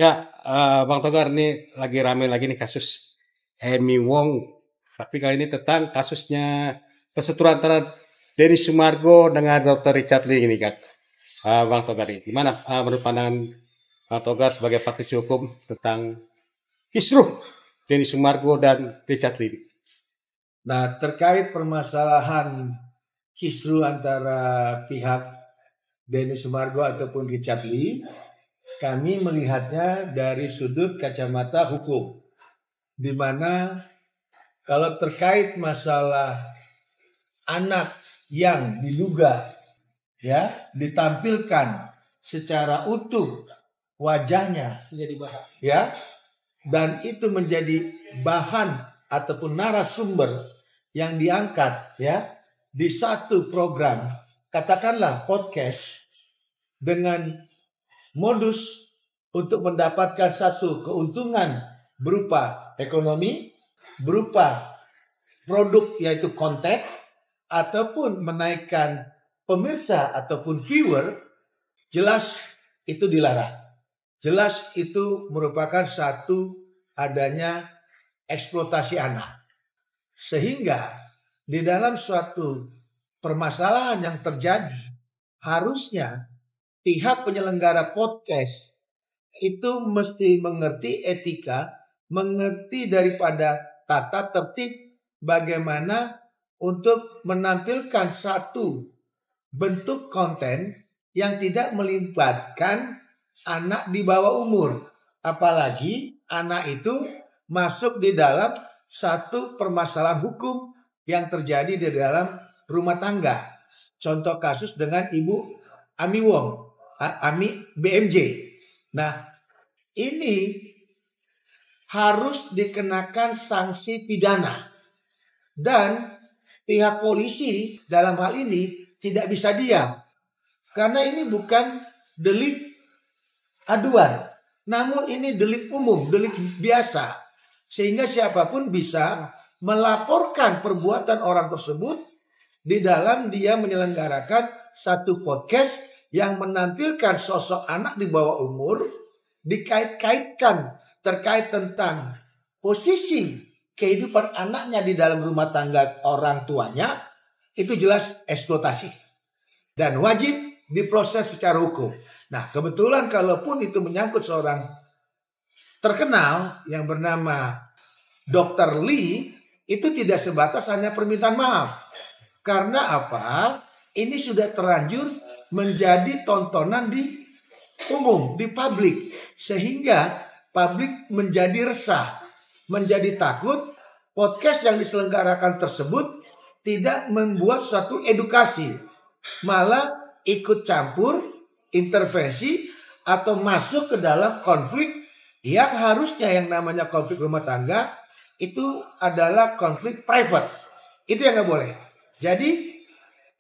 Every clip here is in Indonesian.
Ya, Bang Togar, ini lagi rame lagi nih kasus Amy Wong. Tapi kali ini tentang kasusnya perseteruan antara Denny Sumargo dengan Dr. Richard Lee ini kan. Bang Togar, ini gimana menurut pandangan Bang Togar sebagai praktisi hukum tentang kisruh Denny Sumargo dan Richard Lee? Nah, terkait permasalahan kisru antara pihak Denny Sumargo ataupun Richard Lee, kami melihatnya dari sudut kacamata hukum, di mana kalau terkait masalah anak yang diduga ditampilkan secara utuh wajahnya dan itu menjadi bahan ataupun narasumber yang diangkat di satu program, katakanlah podcast, dengan modus untuk mendapatkan satu keuntungan berupa ekonomi, berupa produk yaitu konten, ataupun menaikkan pemirsa ataupun viewer, jelas itu dilarang. Jelas itu merupakan satu adanya eksploitasi anak. Sehingga di dalam suatu permasalahan yang terjadi, harusnya pihak penyelenggara podcast itu mesti mengerti etika, mengerti daripada tata tertib bagaimana untuk menampilkan satu bentuk konten yang tidak melibatkan anak di bawah umur. Apalagi anak itu masuk di dalam satu permasalahan hukum yang terjadi di dalam rumah tangga. Contoh kasus dengan Ibu Amy Wong, Amy BMJ. Nah, ini harus dikenakan sanksi pidana. Dan pihak polisi dalam hal ini tidak bisa diam. Karena ini bukan delik aduan, namun ini delik umum, delik biasa. Sehingga siapapun bisa melaporkan perbuatan orang tersebut di dalam dia menyelenggarakan satu podcast yang menampilkan sosok anak di bawah umur, dikait-kaitkan terkait tentang posisi kehidupan anaknya di dalam rumah tangga orang tuanya, itu jelas eksploitasi dan wajib diproses secara hukum. Nah, kebetulan kalaupun itu menyangkut seorang terkenal yang bernama Dr. Lee, itu tidak sebatas hanya permintaan maaf. Karena apa? Ini sudah terlanjur menjadi tontonan di umum, di publik. Sehingga publik menjadi resah, menjadi takut podcast yang diselenggarakan tersebut tidak membuat suatu edukasi. Malah ikut campur, intervensi, atau masuk ke dalam konflik yang harusnya yang namanya konflik rumah tangga itu adalah konflik private. Itu yang nggak boleh. Jadi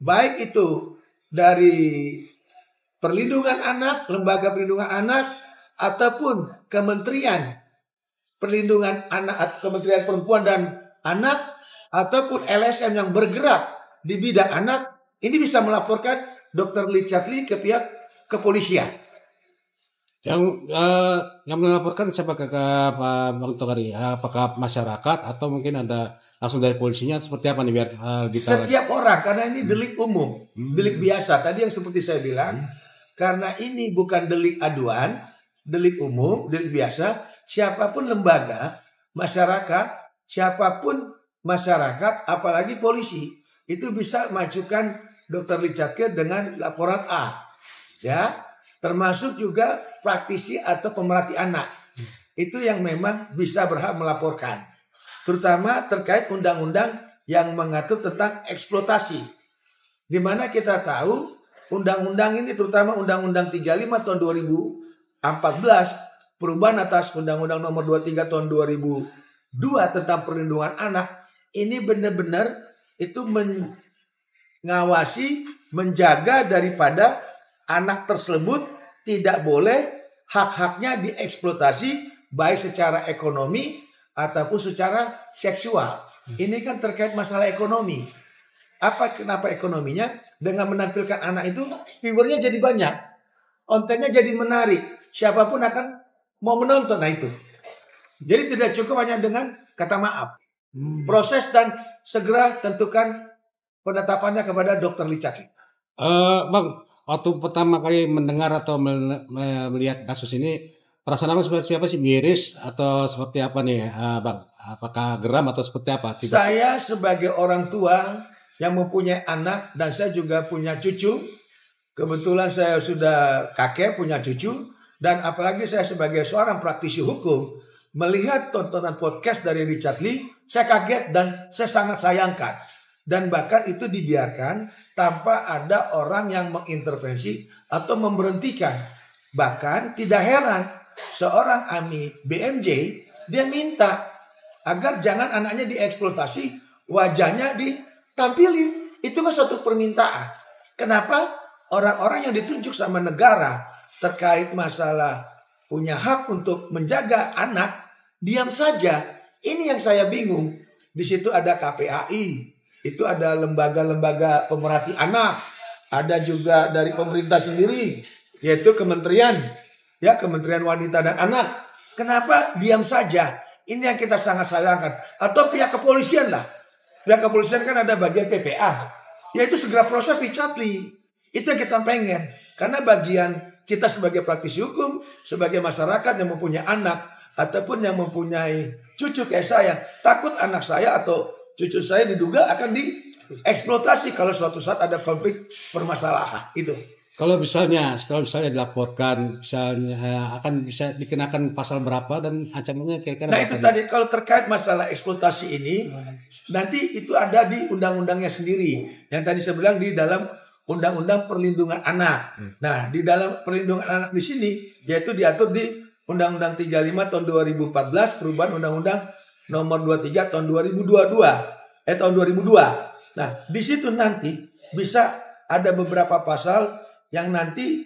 baik itu dari perlindungan anak, lembaga perlindungan anak, ataupun Kementerian Perlindungan Anak, Kementerian Perempuan dan Anak, ataupun LSM yang bergerak di bidang anak, ini bisa melaporkan Dr. Richard Lee ke pihak kepolisian. Yang melaporkan siapa ke Bang Togar? Apakah masyarakat atau mungkin ada langsung dari polisinya? Seperti apa nih biar setiap orang, karena ini delik umum, delik biasa. Tadi yang seperti saya bilang, karena ini bukan delik aduan, delik umum, delik biasa. Siapapun lembaga, masyarakat, siapapun masyarakat, apalagi polisi, itu bisa majukan Dr. Richard Lee dengan laporan A, termasuk juga praktisi atau pemerhati anak. Itu yang memang bisa berhak melaporkan. Terutama terkait undang-undang yang mengatur tentang eksploitasi. Di mana kita tahu undang-undang ini, terutama Undang-Undang 35 tahun 2014, perubahan atas Undang-Undang nomor 23 tahun 2002 tentang perlindungan anak, ini benar-benar itu mengawasi, menjaga daripada anak tersebut tidak boleh hak-haknya dieksploitasi baik secara ekonomi ataupun secara seksual. Ini kan terkait masalah ekonomi. Kenapa ekonominya? Dengan menampilkan anak itu, viewernya jadi banyak, kontennya jadi menarik. Siapapun akan mau menonton. Nah itu. Jadi tidak cukup hanya dengan kata maaf. Proses dan segera tentukan penetapannya kepada Dr. Richard. Bang, waktu pertama kali mendengar atau melihat kasus ini, perasaan abang seperti apa sih? Miris atau seperti apa nih, Bang? Apakah geram atau seperti apa? Saya sebagai orang tua yang mempunyai anak dan saya juga punya cucu. Kebetulan saya sudah kakek punya cucu. Dan apalagi saya sebagai seorang praktisi hukum, melihat tontonan podcast dari Richard Lee, saya kaget dan saya sangat sayangkan. Dan bahkan itu dibiarkan tanpa ada orang yang mengintervensi atau memberhentikan. Bahkan tidak heran seorang AMI BMJ dia minta agar jangan anaknya dieksploitasi, wajahnya ditampilin. Itu kan suatu permintaan. Kenapa orang-orang yang ditunjuk sama negara terkait masalah punya hak untuk menjaga anak diam saja? Ini yang saya bingung. Di situ ada KPAI, itu ada lembaga-lembaga pemerhati anak, ada juga dari pemerintah sendiri, yaitu Kementerian Wanita dan Anak. Kenapa diam saja? Ini yang kita sangat sayangkan. Atau pihak kepolisian lah. Pihak kepolisian kan ada bagian PPA, yaitu segera proses Richard Lee. Itu yang kita pengen. Karena bagian kita sebagai praktisi hukum, sebagai masyarakat yang mempunyai anak, ataupun yang mempunyai cucu kayak saya, takut anak saya atau cucu saya diduga akan dieksploitasi kalau suatu saat ada konflik permasalahan itu. Kalau misalnya dilaporkan, misalnya akan bisa dikenakan pasal berapa dan ancamannya kira-kira Nah berapa? itu tadi kalau terkait masalah eksploitasi ini, nanti itu ada di undang-undangnya sendiri. Yang tadi saya bilang di dalam Undang-Undang Perlindungan Anak. Nah di dalam Perlindungan Anak di sini, yaitu diatur di Undang-Undang 35 tahun 2014, perubahan Undang-Undang nomor 23 tahun 2002. Nah, di situ nanti bisa ada beberapa pasal yang nanti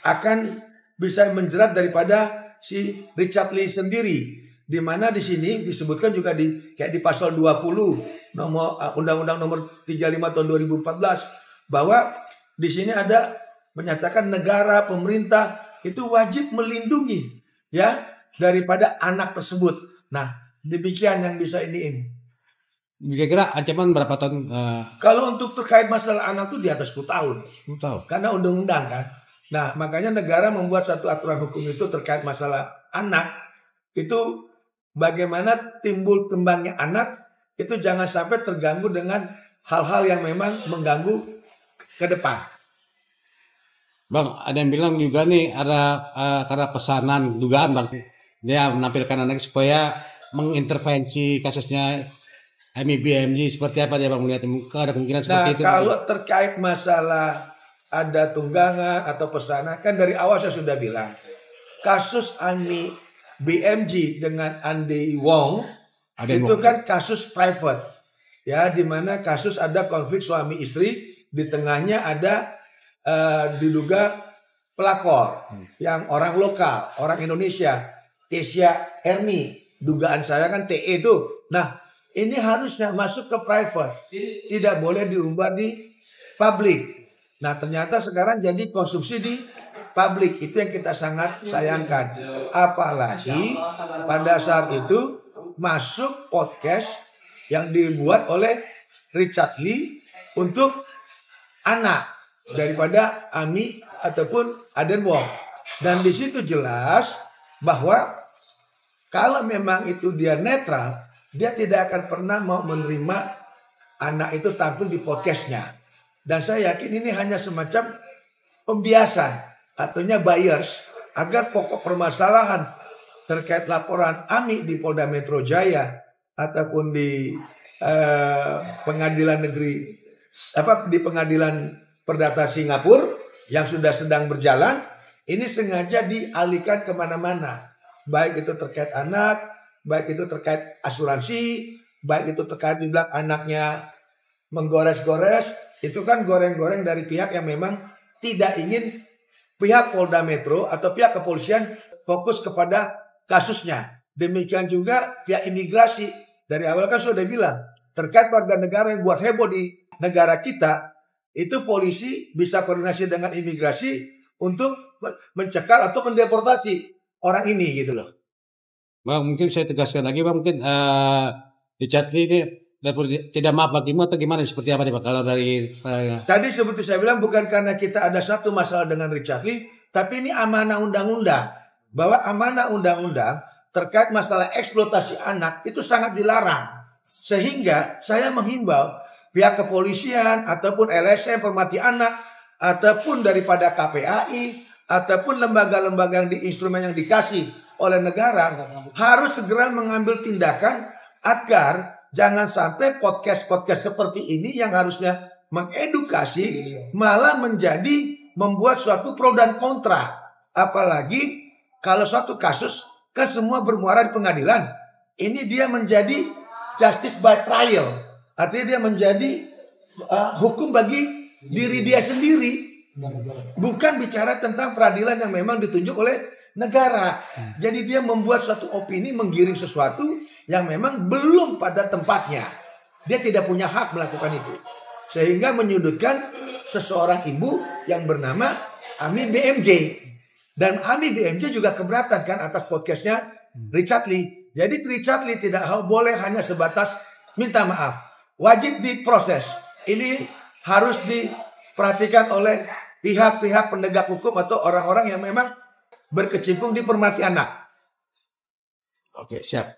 akan bisa menjerat daripada si Richard Lee sendiri. Di mana di sini disebutkan juga kayak di pasal 20 nomor Undang-Undang nomor 35 tahun 2014 bahwa di sini ada menyatakan negara pemerintah itu wajib melindungi ya daripada anak tersebut. Nah, demikian yang bisa ini. Kira-kira ancaman berapa tahun? Kalau untuk terkait masalah anak itu di atas 10 tahun. 10 tahun. Karena undang-undang kan. Nah, makanya negara membuat satu aturan hukum itu terkait masalah anak. Itu bagaimana timbul kembangnya anak itu jangan sampai terganggu dengan hal-hal yang memang mengganggu ke depan. Bang, ada yang bilang juga nih ada karena pesanan dugaan Bang. Dia menampilkan anak supaya mengintervensi kasusnya BMJ seperti apa dia Bang melihat? Ada kemungkinan seperti itu? Nah, kalau terkait masalah ada tunggangan atau pesanan, kan dari awal saya sudah bilang kasus AMI BMJ dengan Andy Wong itu kan kasus private, ya, di mana kasus ada konflik suami istri, di tengahnya ada diduga pelakor yang orang lokal, orang Indonesia, Kesia Erni, dugaan saya kan TE itu. Nah, ini harusnya masuk ke private, tidak boleh diumbar di publik. Nah, ternyata sekarang jadi konsumsi di publik. Itu yang kita sangat sayangkan. Apalagi pada saat itu masuk podcast yang dibuat oleh Richard Lee untuk anak daripada Ami ataupun Aden Wong. Dan di situ jelas bahwa kalau memang itu dia netral, dia tidak akan pernah mau menerima anak itu tampil di podcastnya. Dan saya yakin ini hanya semacam pembiasan, artinya bias, agar pokok permasalahan terkait laporan Ami di Polda Metro Jaya ataupun di pengadilan negeri di pengadilan perdata Singapura yang sudah sedang berjalan, ini sengaja dialihkan kemana-mana, baik itu terkait anak, baik itu terkait asuransi, baik itu terkait dibilang anaknya menggores-gores, itu kan goreng-goreng dari pihak yang memang tidak ingin pihak Polda Metro atau pihak kepolisian fokus kepada kasusnya. Demikian juga pihak imigrasi, dari awal kan sudah bilang, terkait warga negara yang buat heboh di negara kita, itu polisi bisa koordinasi dengan imigrasi untuk mencekal atau mendeportasi orang ini gitu loh. Bang, mungkin saya tegaskan lagi, Bang. Mungkin Richard Lee ini tidak maaf bagimu atau gimana? Seperti apa nih, Bang? Kalau dari Tadi seperti saya bilang bukan karena kita ada satu masalah dengan Richard Lee, tapi ini amanah undang-undang. Bahwa amanah undang-undang terkait masalah eksploitasi anak itu sangat dilarang. Sehingga saya menghimbau pihak kepolisian ataupun LSM Pemerhati Anak ataupun daripada KPAI ataupun lembaga-lembaga yang instrumen yang dikasih oleh negara harus segera mengambil tindakan agar jangan sampai podcast-podcast seperti ini yang harusnya mengedukasi malah menjadi membuat suatu pro dan kontra. Apalagi kalau suatu kasus kan semua bermuara di pengadilan. Ini dia menjadi justice by trial. Artinya dia menjadi hukum bagi diri dia sendiri. Bukan bicara tentang peradilan yang memang ditunjuk oleh negara. Jadi dia membuat suatu opini, menggiring sesuatu yang memang belum pada tempatnya. Dia tidak punya hak melakukan itu. Sehingga menyudutkan seseorang ibu yang bernama Ami BMJ. Dan Ami BMJ juga keberatan kan atas podcastnya Richard Lee. Jadi Richard Lee tidak boleh hanya sebatas minta maaf. Wajib diproses. Ini harus diperhatikan oleh pihak-pihak penegak hukum atau orang-orang yang memang berkecimpung di pemerhati anak. Oke, siap.